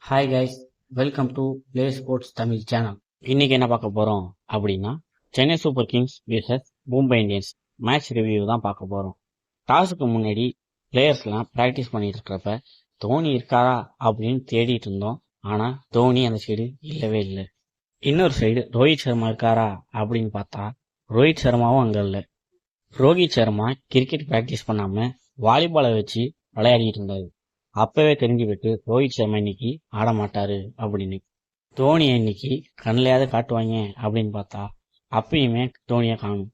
Hi guys, welcome to Play Sports Tamil channel. இன்னைக்கு என்ன பார்க்க போறோம் அப்படின்னா, Chennai Super Kings versus Mumbai Indians match review தான் பார்க்க போறோம். டாஸுக்கு முன்னாடி பிளேயர்ஸ்லாம் ப்ராக்டிஸ் பண்ணிட்டு இருக்கிறப்ப தோனி இருக்காரா அப்படின்னு தேடிட்டு இருந்தோம். ஆனா தோனி அந்த சைடு இல்லவே இல்லை. இன்னொரு சைடு ரோஹித் சர்மா இருக்காரா அப்படின்னு பார்த்தா ரோஹித் சர்மாவும் அங்க இல்லை. ரோஹித் சர்மா கிரிக்கெட் ப்ராக்டிஸ் பண்ணாம வாலிபாலை வச்சு விளையாடிட்டு இருந்தாரு. அப்பவே தெரிஞ்சுக்கிட்டு ரோஹித் சர்மா இன்னைக்கு ஆட மாட்டாரு அப்படின்னு. தோனியை இன்னைக்கு கண்ணிலையாவது காட்டுவாங்க அப்படின்னு பார்த்தா அப்பயுமே தோனியை காணும்.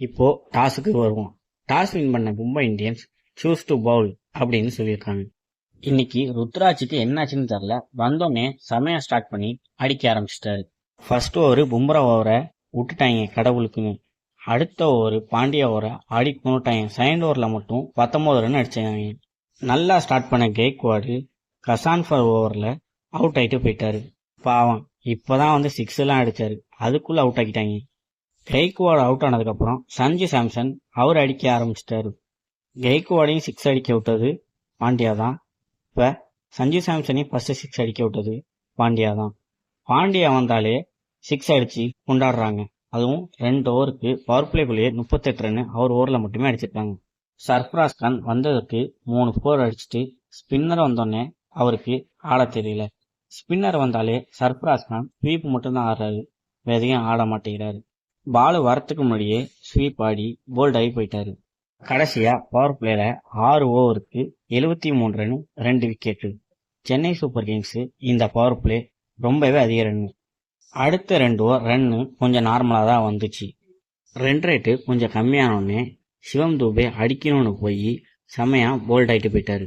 இப்போ டாஸுக்கு வருவோம். டாஸ் வின் பண்ண Mumbai Indians choose to bowl அப்படின்னு சொல்லியிருக்காங்க. இன்னைக்கு ருத்ராஜுக்கு என்னாச்சுன்னு தெரியல, வந்தோடனே செமையா ஸ்டார்ட் பண்ணி அடிக்க ஆரம்பிச்சிட்டாரு. ஃபர்ஸ்ட் ஓவர் பும்ரா ஓவரை விட்டுட்டாங்க கடவுளுக்குன்னு. அடுத்த ஓவர் பாண்டியா ஓவரை ஆடி கொண்டுட்டாங்க. செகண்ட் ஓவர்ல மட்டும் 19 ரன் அடிச்சாங்க. நல்லா ஸ்டார்ட் பண்ண கெய்க்வாடு கசான்ஃபர் ஓவரில் அவுட் ஆகிட்டு போயிட்டாரு. பாவம், இப்போதான் 6 எல்லாம் அடிச்சாரு, அதுக்குள்ள அவுட் ஆக்கிட்டாங்க. கெய்க்வாடு அவுட் ஆனதுக்கப்புறம் சஞ்சு சாம்சன் அவர் அடிக்க ஆரம்பிச்சிட்டாரு. கெய்க்வாடையும் 6 அடிக்க விட்டது பாண்டியா தான். இப்போ சஞ்சு சாம்சனையும் ஃபர்ஸ்ட் 6 அடிக்க விட்டது பாண்டியா தான். பாண்டியா வந்தாலே 6 அடிச்சு கொண்டாடுறாங்க. அதுவும் 2 ஓவருக்கு பவர் பிளேக்குள்ளேயே 38 ரன் அவர் ஓவரில் மட்டுமே அடிச்சிருக்காங்க. சர்ஃப்ராஸ் கான் வந்ததுக்கு 3 4 அடிச்சுட்டு ஸ்பின்னர் வந்தோடனே அவருக்கு ஆட தெரியல. ஸ்பின்னர் வந்தாலே சர்ஃப்ராஸ் கான் ஸ்வீப் மட்டும்தான் ஆடுறாரு, எதையும் ஆட மாட்டேங்கிறாரு. பால் வரத்துக்கு முன்னாடியே ஸ்வீப் ஆடி போல்ட் ஆகி போயிட்டாரு. கடைசியா பவர் பிளேல 6 ஓவருக்கு 73 run 2 wicket. Chennai Super Kings இந்த பவர் பிளே ரொம்பவே அதிக ரன். அடுத்த 2 ஓவர் ரன்னு கொஞ்சம் நார்மலா தான் வந்துச்சு. ரன் ரேட்டு கொஞ்சம் கம்மியானோடனே சிவம் தூபே அடிக்கணும்னு போய் செமையா போல்ட் ஆகிட்டு போயிட்டாரு.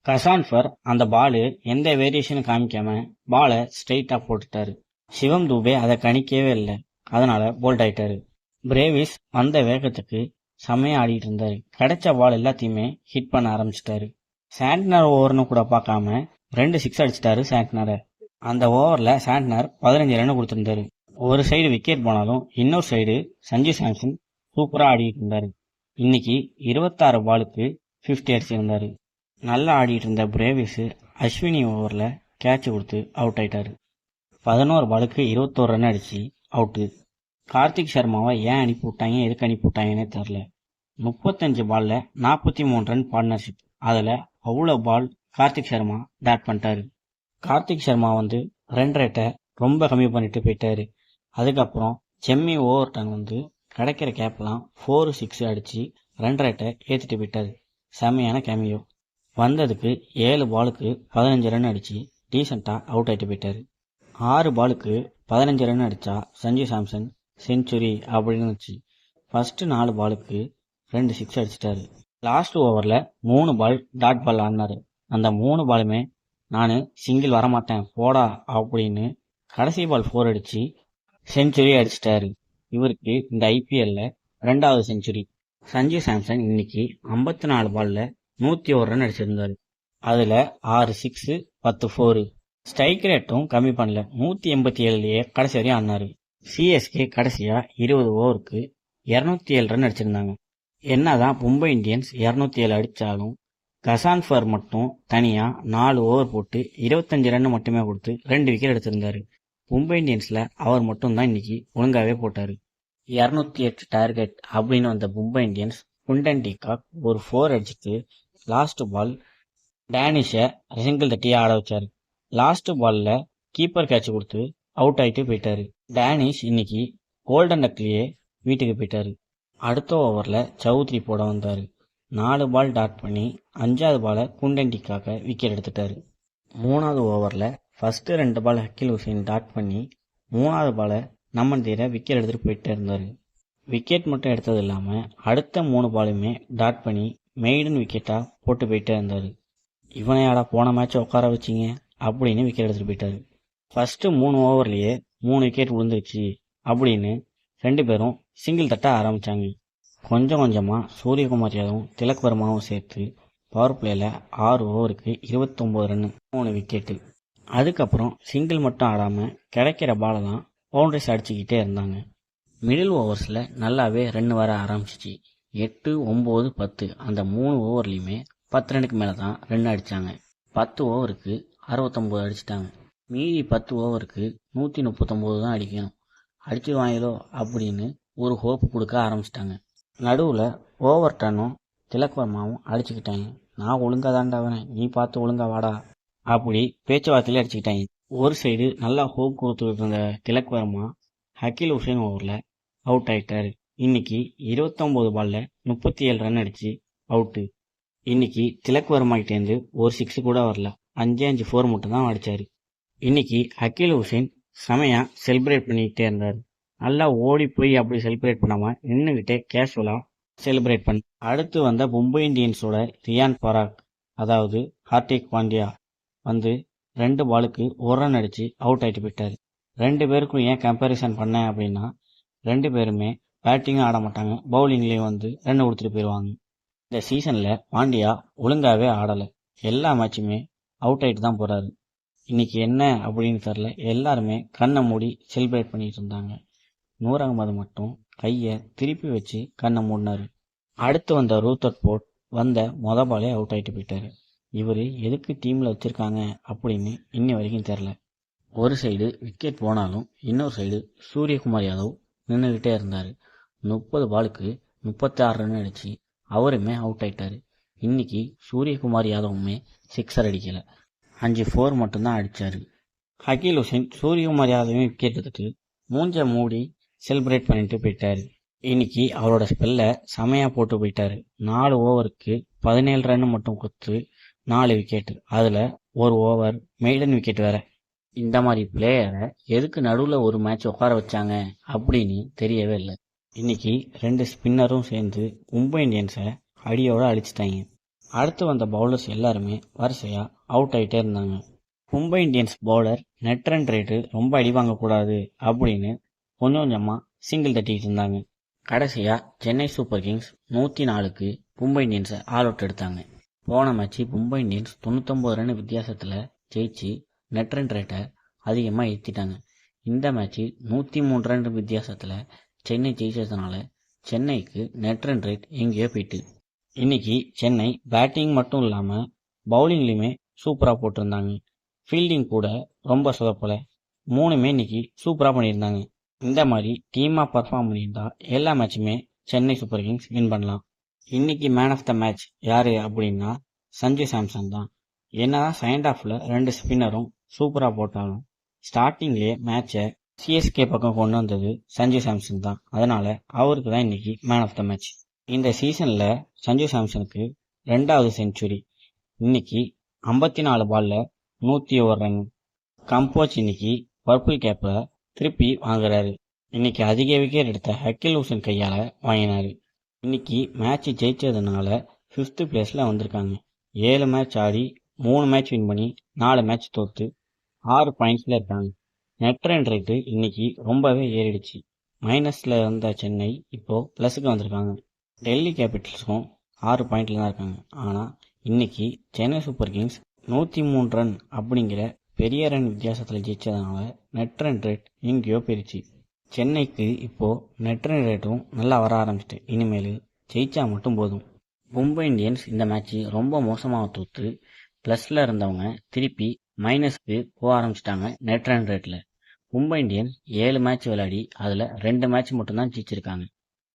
கசான்ஃபர் அந்த பாலு எந்த வேரியேஷனும் காமிக்காம பாலை ஸ்ட்ரெயிட்டா போட்டுட்டாரு. சிவம் தூபே அதை கணிக்கவே இல்லை, அதனால போல்ட் ஆயிட்டாரு. பிரேவிஸ் வந்த வேகத்துக்கு செமையா ஆடிட்டு இருந்தாரு. கிடைச்ச பால் எல்லாத்தையுமே ஹிட் பண்ண ஆரம்பிச்சிட்டாரு. சாண்ட்னர் ஓவர்னு கூட பார்க்காம 2 6 அடிச்சிட்டாரு சாண்ட்னரை. அந்த ஓவர்ல சாண்ட்னர் 15 ரன் கொடுத்திருந்தாரு. ஒரு சைடு விக்கெட் போனாலும் இன்னொரு சைடு சஞ்சு சாம்சன் சூப்பரா ஆடிட்டு இருந்தாரு. இன்னைக்கு 26 பாலுக்கு 50 அடிச்சிருந்தாரு. நல்லா ஆடிட்டு இருந்த பிரேவிஸ் அஸ்வினி ஓவரில் கேட்ச் கொடுத்து அவுட் ஆயிட்டாரு. 11 பாலுக்கு 21 ரன் அடிச்சு அவுட்டு. கார்த்திக் சர்மாவை ஏன் அனுப்பி விட்டாங்க, எதுக்கு அனுப்பி விட்டாங்கன்னே தெரில. 35 பால்ல 43 ரன் பார்ட்னர்ஷிப். அதில் அவ்வளோ பால் கார்த்திக் சர்மா பேட் பண்ணிட்டாரு. கார்த்திக் சர்மா ரன் ரேட்டை ரொம்ப கம்மி பண்ணிட்டு போயிட்டாரு. அதுக்கப்புறம் செம்மி ஓவர் டன் கிடைக்கிற கேப்லாம் 4 6 அடிச்சு ரன் ரேட்டை ஏற்றிட்டு போயிட்டாரு. செமையான கேமியோ. வந்ததுக்கு 7 பாலுக்கு 15 ரன் அடிச்சு டீசெண்டாக அவுட் ஆகிட்டு போயிட்டாரு. 6 பாலுக்கு 15 ரன் அடித்தா சஞ்சு சாம்சன் செஞ்சுரி அப்படின்னு வச்சு ஃபர்ஸ்ட் 4 பாலுக்கு 2 6 அடிச்சிட்டாரு. லாஸ்ட் ஓவரில் 3 பால் டாட் பால் ஆடினாரு. அந்த 3 பாலுமே நான் சிங்கிள் வரமாட்டேன் போடா அப்படின்னு கடைசி பால் 4 அடிச்சு செஞ்சுரி அடிச்சிட்டாரு. இவருக்கு இந்த ஐபிஎல்ல 2வது செஞ்சுரி. சஞ்சு சாம்சன் இன்னைக்கு 54 பால்ல 101 ரன் அடிச்சிருந்தாரு. அதுல 6 6 10 4. ஸ்ட்ரைக் ரேட்டும் கம்மி பண்ணல, 187லயே கடைசி வரையும் ஆடினாரு. சிஎஸ்கே கடைசியா 20 ஓவருக்கு 207 ரன் அடிச்சிருந்தாங்க. என்னதான் மும்பை இந்தியன்ஸ் 207 அடிச்சாலும் கசான்ஃபர் மட்டும் தனியா 4 ஓவர் போட்டு 25 ரன் மட்டுமே கொடுத்து 2 விக்கெட் எடுத்திருந்தாரு. மும்பை இந்தியன்ஸ்ல அவர் மட்டும் தான் இன்னைக்கு ஒழுங்காவே போட்டாரு. 208 டார்கெட் அப்படின்னு வந்த மும்பை இந்தியன்ஸ் குண்டன் டிகாக் ஒரு 4 அடிச்சுட்டு லாஸ்ட் பால் டேனிஷை சிங்கிள் தட்டி ஆட வச்சாரு. லாஸ்ட் பால்ல கீப்பர் கேட்ச் கொடுத்து அவுட் ஆகிட்டு போயிட்டாரு. டேனிஷ் இன்னைக்கு கோல்டன் டக்லயே வீட்டுக்கு போயிட்டாரு. அடுத்த ஓவர்ல சௌத்ரி போட வந்தாரு. 4 பால் டாட் பண்ணி 5வது பாலை குண்டன் டிகாக்க விக்கெட் எடுத்துட்டாரு. 3வது ஓவர்ல ஃபர்ஸ்ட் 2 பால் அகில் ஹுசைன் டாட் பண்ணி 3வது பாலை நம்மன் தீர விக்கெட் எடுத்துட்டு போயிட்டே இருந்தாரு. விக்கெட் மட்டும் எடுத்தது இல்லாம அடுத்த 3 பாலுமே டாட் பண்ணி மெய்டன் விக்கெட்டா போட்டு போயிட்டே இருந்தாரு. இவனையாடா போன மேட்சை உட்கார வச்சிங்க அப்படின்னு விக்கெட் எடுத்துட்டு போயிட்டாரு. ஃபர்ஸ்ட் 3 ஓவர்லயே 3 விக்கெட் விழுந்துருச்சு அப்படின்னு 2 பேரும் சிங்கிள் தட்ட ஆரம்பிச்சாங்க. கொஞ்சம் கொஞ்சமா சூரியகுமார் யாதவும் திலக் வர்மாவும் சேர்த்து பவர் பிளேல 6 ஓவருக்கு 29 ரன் 3 விக்கெட்டு. அதுக்கப்புறம் சிங்கிள் மட்டும் ஆடாம கிடைக்கிற பாலை தான் பவுண்டரிஸ் அடிச்சுக்கிட்டே இருந்தாங்க. மிடில் ஓவர்ஸில் நல்லாவே ரன் வர ஆரம்பிச்சிச்சு. 8 9 10 அந்த 3 ஓவர்லையுமே 10 ரன்னுக்கு மேலே தான் ரன் அடித்தாங்க. 10 ஓவருக்கு 69 அடிச்சிட்டாங்க. மீதி 10 ஓவருக்கு 139 தான் அடிக்கணும். அடிச்சிருவாங்களோ அப்படின்னு ஒரு ஹோப்பு கொடுக்க ஆரம்பிச்சிட்டாங்க. நடுவில் ஓவர் டர்னும் திலக் வர்மாவும் அடிச்சுக்கிட்டாங்க. நான் ஒழுங்கா தாண்டா வரேன், நீ பார்த்து ஒழுங்கா வாடா அப்படி பேச்சுவார்த்தையில அடிச்சுக்கிட்டாங்க. ஒரு சைடு நல்லா ஹோப் கொடுத்துக்கிட்டு இருந்த திலக் வர்மா அகில் ஹுசைன் ஓவரில் அவுட் ஆயிட்டாரு. இன்னைக்கு 29 பால்ல 37 ரன் அடிச்சு அவுட்டு. இன்னைக்கு திலக் வர்மாக்கிட்டேருந்து ஒரு 6 கூட வரல, 5 4 மட்டும் தான் அடிச்சாரு. இன்னைக்கு அகில் ஹுசைன் செமையா செலிப்ரேட் பண்ணிக்கிட்டே இருந்தார். நல்லா ஓடி போய் அப்படி செலிப்ரேட் பண்ணாம நின்றுகிட்டே கேஷுவலா செலிப்ரேட் பண்ண. அடுத்து வந்த மும்பை இந்தியன்ஸோட ரியான் பராக் அதாவது ஹார்திக் பாண்டியா வந்து 2 பாலுக்கு 1 ரன் அடிச்சு அவுட் ஆயிட்டு போயிட்டாரு. 2 பேருக்கும் ஏன் கம்பேரிசன் பண்ணேன் அப்படின்னா 2 பேருமே பேட்டிங்கும் ஆட மாட்டாங்க, பவுலிங்லேயும் வந்து ரன் கொடுத்துட்டு போயிடுவாங்க. இந்த சீசன்ல பாண்டியா ஒழுங்காவே ஆடலை, எல்லா மேட்சுமே அவுட் ஆயிட்டு தான் போறாரு. இன்னைக்கு என்ன அப்படின்னு தெரியல, எல்லாருமே கண்ணை மூடி செலிப்ரேட் பண்ணிட்டு இருந்தாங்க. நூர் அகமது மட்டும் கையை திருப்பி வச்சு கண்ணை மூடினாரு. அடுத்து வந்த ரூத்தர் போர்ட் வந்த பாலே அவுட் ஆயிட்டு போயிட்டாரு. இவர் எதுக்கு டீம்ல வச்சிருக்காங்க அப்படின்னு இன்னி வரைக்கும் தெரில. ஒரு சைடு விக்கெட் போனாலும் இன்னொரு சைடு சூரியகுமார் யாதவ் நின்றுகிட்டே இருந்தார். 30 பாலுக்கு 36 ரன் அடிச்சு அவருமே அவுட் ஆயிட்டாரு. இன்னைக்கு சூரியகுமார் யாதவுமே 6 அடிக்கல, 5 4 மட்டும்தான் அடிச்சாரு. அகில் ஹுசைன் சூரியகுமார் யாதவையும் விக்கெட் எடுத்துட்டு மூஞ்ச மூடி செலிப்ரேட் பண்ணிட்டு போயிட்டாரு. இன்னைக்கு அவரோட ஸ்பெல்ல செமையா போட்டு போயிட்டாரு. 4 ஓவருக்கு 17 ரன் மட்டும் கொடுத்து 4 விக்கெட், அதுல ஒரு ஓவர் மெய்டன் விக்கெட் வேற. இந்த மாதிரி பிளேயரை எதுக்கு நடுவில் ஒரு மேட்ச் உட்கார வச்சாங்க அப்படின்னு தெரியவே இல்லை. இன்னைக்கு 2 ஸ்பின்னரும் சேர்ந்து மும்பை இந்தியன்ஸை அடியோட அழிச்சிட்டாங்க. அடுத்து வந்த பவுலர்ஸ் எல்லாருமே வரிசையா அவுட் ஆகிட்டே இருந்தாங்க. Mumbai Indians bowler net run rate ரொம்ப அடி வாங்கக்கூடாது அப்படின்னு கொஞ்சம் கொஞ்சமாக சிங்கிள் தட்டிக்கிட்டு இருந்தாங்க. கடைசியாக சென்னை சூப்பர் கிங்ஸ் 104க்கு மும்பை இந்தியன்ஸை ஆல் அவுட் எடுத்தாங்க. போன மேட்ச்சு மும்பை இந்தியன்ஸ் 99 ரன் வித்தியாசத்தில் ஜெயிச்சு நெட் ரன் ரேட்டை அதிகமாக ஏற்றிட்டாங்க. இந்த மேட்ச்சு 103 ரன் வித்தியாசத்தில் சென்னை ஜெயிச்சதுனால சென்னைக்கு நெட் ரன் ரேட் எங்கேயோ போயிட்டு. இன்னைக்கு சென்னை பேட்டிங் மட்டும் இல்லாமல் பவுலிங்லேயுமே சூப்பராக போட்டிருந்தாங்க. ஃபீல்டிங் கூட ரொம்ப சொதப்பலை, 3மே இன்னைக்கு சூப்பராக பண்ணியிருந்தாங்க. இந்த மாதிரி டீமாக பர்ஃபார்ம் பண்ணியிருந்தா எல்லா மேட்சுமே சென்னை சூப்பர் கிங்ஸ் வின் பண்ணலாம். இன்னைக்கு மேன் ஆஃப் த மேட்ச் யாரு அப்படின்னா சஞ்சு சாம்சன் தான். என்னதான் செகண்ட் ஹாஃப்ல 2 ஸ்பின்னரும் சூப்பராக போட்டாலும் ஸ்டார்டிங்லேயே மேட்சை சிஎஸ்கே பக்கம் கொண்டு வந்தது சஞ்சு சாம்சன் தான். அதனால அவருக்கு தான் இன்னைக்கு மேன் ஆஃப் த மேட்ச். இந்த சீசன்ல சஞ்சு சாம்சனுக்கு 2வது செஞ்சுரி. இன்னைக்கு 54 பால்ல 101 ரன். கம்போஸ் இன்னைக்கு பர்பிள் கேப்ல திருப்பி வாங்குறாரு. இன்னைக்கு அதிக விக்கெட் எடுத்த அகில் ஹுசைன் கையால வாங்கினாரு. இன்னைக்கு மேட்ச் ஜெயிச்சதுனால 5th பிளேஸ்ல வந்திருக்காங்க. 7 மேட்ச் ஆடி 3 மேட்ச் வின் பண்ணி 4 மேட்ச் தோத்து 6 பாயிண்ட்ஸ்ல இருக்காங்க. நெட் ரன் ரேட்டு இன்னைக்கு ரொம்பவே ஏறிடுச்சு. மைனஸ்ல இருந்த சென்னை இப்போ பிளஸுக்கு வந்திருக்காங்க. டெல்லி கேபிட்டல்ஸும் 6 பாயிண்ட்ல தான் இருக்காங்க. ஆனா இன்னைக்கு சென்னை சூப்பர் கிங்ஸ் 103 ரன் அப்படிங்கிற பெரிய ரன் வித்தியாசத்தில் ஜெயிச்சதுனால நெட் ரன் ரேட் எங்கேயோ போயிருச்சு. சென்னைக்கு இப்போ நெட் ரன் ரேட்டும் நல்லா வர ஆரம்பிச்சிட்டு, இனிமேல் ஜெயிச்சா மட்டும் போதும். மும்பை இந்தியன்ஸ் இந்த மேட்ச் ரொம்ப மோசமாக தோத்து ப்ளஸில் இருந்தவங்க திருப்பி மைனஸ்க்கு போக ஆரம்பிச்சிட்டாங்க நெட் ரன் ரேட்டில். மும்பை இந்தியன்ஸ் 7 மேட்ச் விளையாடி அதில் 2 மேட்ச் மட்டும்தான் ஜெயிச்சிருக்காங்க.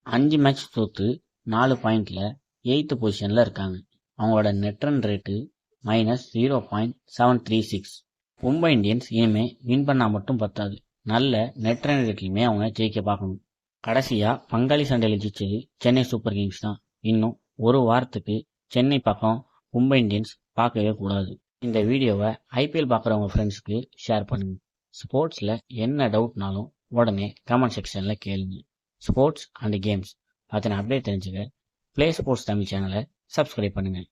5 மேட்ச் தோத்து 4 பாயிண்ட்ல 8th பொசிஷனில் இருக்காங்க. அவங்களோட net run rate -0.736. Mumbai Indians இனிமே வின் பண்ணா மட்டும் பத்தாது, நல்ல நெட் ரன் ரேட்லையுமே அவங்க ஜெயிக்க பார்க்கணும். கடைசியாக பங்காளி சண்டையில் ஜெயிச்சது சென்னை சூப்பர் கிங்ஸ் தான். இன்னும் ஒரு வாரத்துக்கு சென்னை பக்கம் மும்பை இந்தியன்ஸ் பார்க்கவே கூடாது. இந்த வீடியோவை ஐபிஎல் பார்க்குறவங்க ஃப்ரெண்ட்ஸுக்கு ஷேர் பண்ணுங்க. ஸ்போர்ட்ஸில் என்ன டவுட்னாலும் உடனே கமெண்ட் செக்ஷனில் கேளுங்க. ஸ்போர்ட்ஸ் அண்ட் கேம்ஸ் பற்றின அப்டேட் தெரிஞ்சுக்க ப்ளே ஸ்போர்ட்ஸ் தமிழ் சேனலை சப்ஸ்கிரைப் பண்ணுங்கள்.